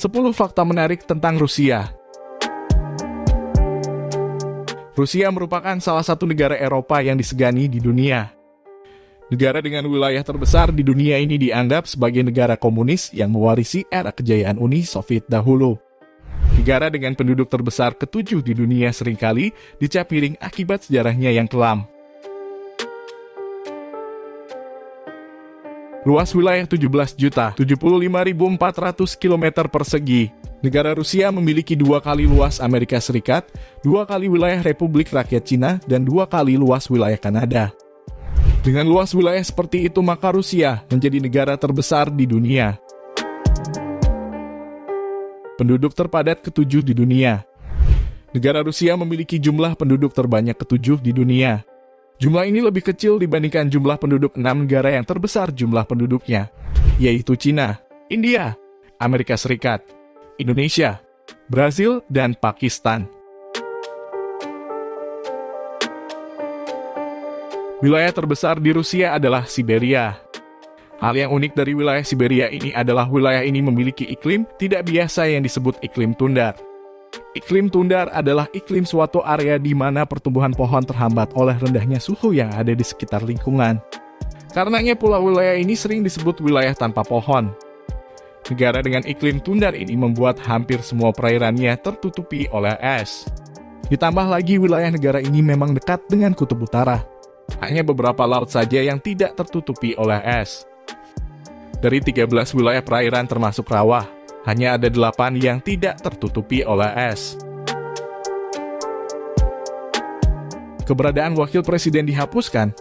10 fakta menarik tentang Rusia. Rusia merupakan salah satu negara Eropa yang disegani di dunia. Negara dengan wilayah terbesar di dunia ini dianggap sebagai negara komunis yang mewarisi era kejayaan Uni Soviet dahulu. Negara dengan penduduk terbesar ke-7 di dunia seringkali dicap miring akibat sejarahnya yang kelam. Luas wilayah 17.075.400 km persegi. Negara Rusia memiliki 2 kali luas Amerika Serikat, 2 kali wilayah Republik Rakyat Cina, dan 2 kali luas wilayah Kanada. Dengan luas wilayah seperti itu, maka Rusia menjadi negara terbesar di dunia. Penduduk terpadat ke-7 di dunia. Negara Rusia memiliki jumlah penduduk terbanyak ke-7 di dunia. Jumlah ini lebih kecil dibandingkan jumlah penduduk 6 negara yang terbesar jumlah penduduknya, yaitu Cina, India, Amerika Serikat, Indonesia, Brasil, dan Pakistan. Wilayah terbesar di Rusia adalah Siberia. Hal yang unik dari wilayah Siberia ini adalah wilayah ini memiliki iklim tidak biasa yang disebut iklim tundar. Iklim tundar adalah iklim suatu area di mana pertumbuhan pohon terhambat oleh rendahnya suhu yang ada di sekitar lingkungan. Karenanya pula wilayah ini sering disebut wilayah tanpa pohon. Negara dengan iklim tundar ini membuat hampir semua perairannya tertutupi oleh es. Ditambah lagi wilayah negara ini memang dekat dengan kutub utara. Hanya beberapa laut saja yang tidak tertutupi oleh es. Dari 13 wilayah perairan termasuk rawa, hanya ada 8 yang tidak tertutupi oleh es. Keberadaan wakil presiden dihapuskan.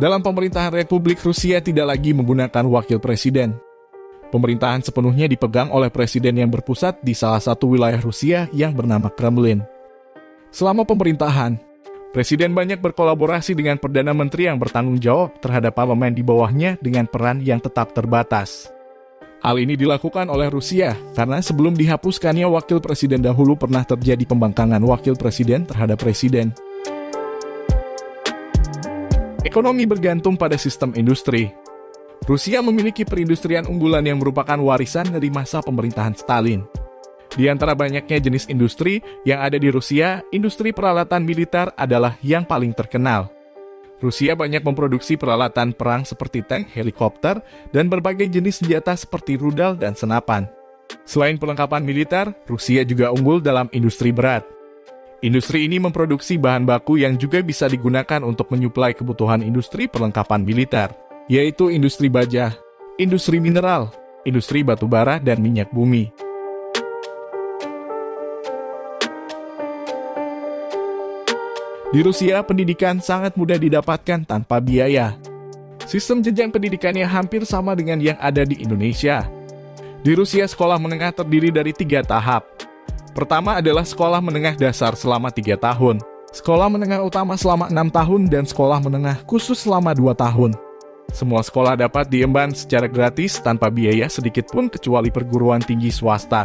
Dalam pemerintahan Republik Rusia tidak lagi menggunakan wakil presiden. Pemerintahan sepenuhnya dipegang oleh presiden yang berpusat di salah satu wilayah Rusia yang bernama Kremlin. Selama pemerintahan, presiden banyak berkolaborasi dengan Perdana Menteri yang bertanggung jawab terhadap parlemen di bawahnya dengan peran yang tetap terbatas. Hal ini dilakukan oleh Rusia karena sebelum dihapuskannya wakil presiden dahulu pernah terjadi pembangkangan wakil presiden terhadap presiden. Ekonomi bergantung pada sistem industri. Rusia memiliki perindustrian unggulan yang merupakan warisan dari masa pemerintahan Stalin. Di antara banyaknya jenis industri yang ada di Rusia, industri peralatan militer adalah yang paling terkenal. Rusia banyak memproduksi peralatan perang seperti tank, helikopter, dan berbagai jenis senjata seperti rudal dan senapan. Selain perlengkapan militer, Rusia juga unggul dalam industri berat. Industri ini memproduksi bahan baku yang juga bisa digunakan untuk menyuplai kebutuhan industri perlengkapan militer, yaitu industri baja, industri mineral, industri batu bara, dan minyak bumi. Di Rusia, pendidikan sangat mudah didapatkan tanpa biaya. Sistem jenjang pendidikannya hampir sama dengan yang ada di Indonesia. Di Rusia, sekolah menengah terdiri dari 3 tahap. Pertama adalah sekolah menengah dasar selama 3 tahun, sekolah menengah utama selama 6 tahun, dan sekolah menengah khusus selama 2 tahun. Semua sekolah dapat diemban secara gratis tanpa biaya sedikit pun kecuali perguruan tinggi swasta.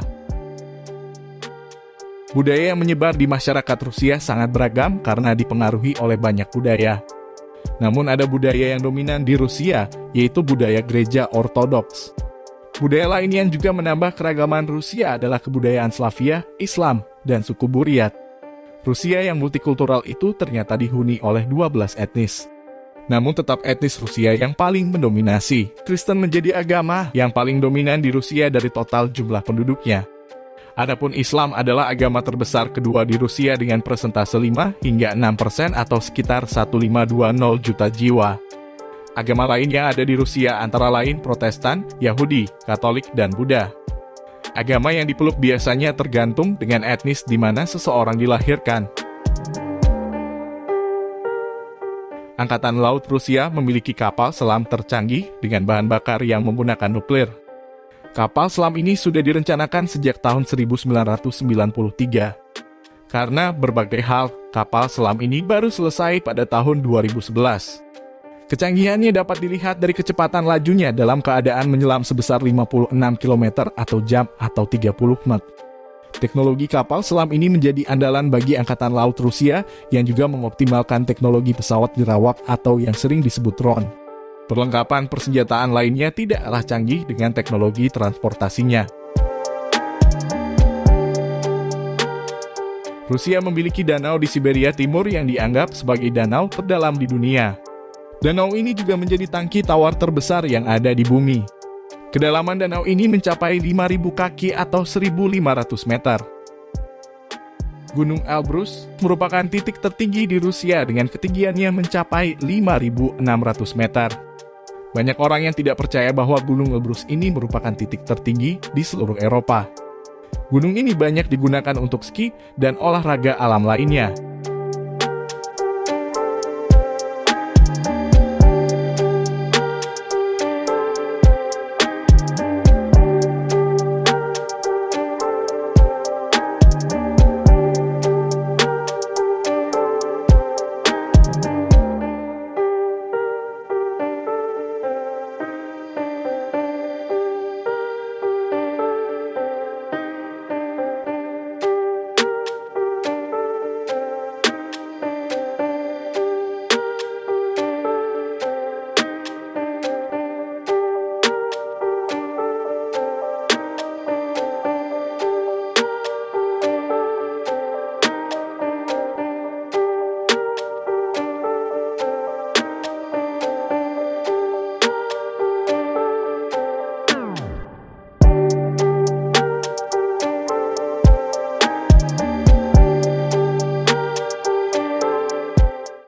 Budaya yang menyebar di masyarakat Rusia sangat beragam karena dipengaruhi oleh banyak budaya. Namun ada budaya yang dominan di Rusia, yaitu budaya gereja ortodoks. Budaya lain yang juga menambah keragaman Rusia adalah kebudayaan Slavia, Islam, dan suku Buryat. Rusia yang multikultural itu ternyata dihuni oleh 12 etnis. Namun tetap etnis Rusia yang paling mendominasi. Kristen menjadi agama yang paling dominan di Rusia dari total jumlah penduduknya. Adapun Islam adalah agama terbesar kedua di Rusia dengan persentase 5 hingga 6% atau sekitar 1520 juta jiwa. Agama lain yang ada di Rusia antara lain Protestan, Yahudi, Katolik, dan Buddha. Agama yang dipeluk biasanya tergantung dengan etnis di mana seseorang dilahirkan. Angkatan Laut Rusia memiliki kapal selam tercanggih dengan bahan bakar yang menggunakan nuklir. Kapal selam ini sudah direncanakan sejak tahun 1993. Karena berbagai hal, kapal selam ini baru selesai pada tahun 2011. Kecanggihannya dapat dilihat dari kecepatan lajunya dalam keadaan menyelam sebesar 56 km atau jam atau 30 knot. Teknologi kapal selam ini menjadi andalan bagi Angkatan Laut Rusia yang juga mengoptimalkan teknologi pesawat jerawat atau yang sering disebut drone. Perlengkapan persenjataan lainnya tidaklah canggih dengan teknologi transportasinya. Rusia memiliki danau di Siberia Timur yang dianggap sebagai danau terdalam di dunia. Danau ini juga menjadi tangki tawar terbesar yang ada di bumi. Kedalaman danau ini mencapai 5.000 kaki atau 1.500 meter. Gunung Elbrus merupakan titik tertinggi di Rusia dengan ketinggiannya mencapai 5.600 meter. Banyak orang yang tidak percaya bahwa Gunung Elbrus ini merupakan titik tertinggi di seluruh Eropa. Gunung ini banyak digunakan untuk ski dan olahraga alam lainnya.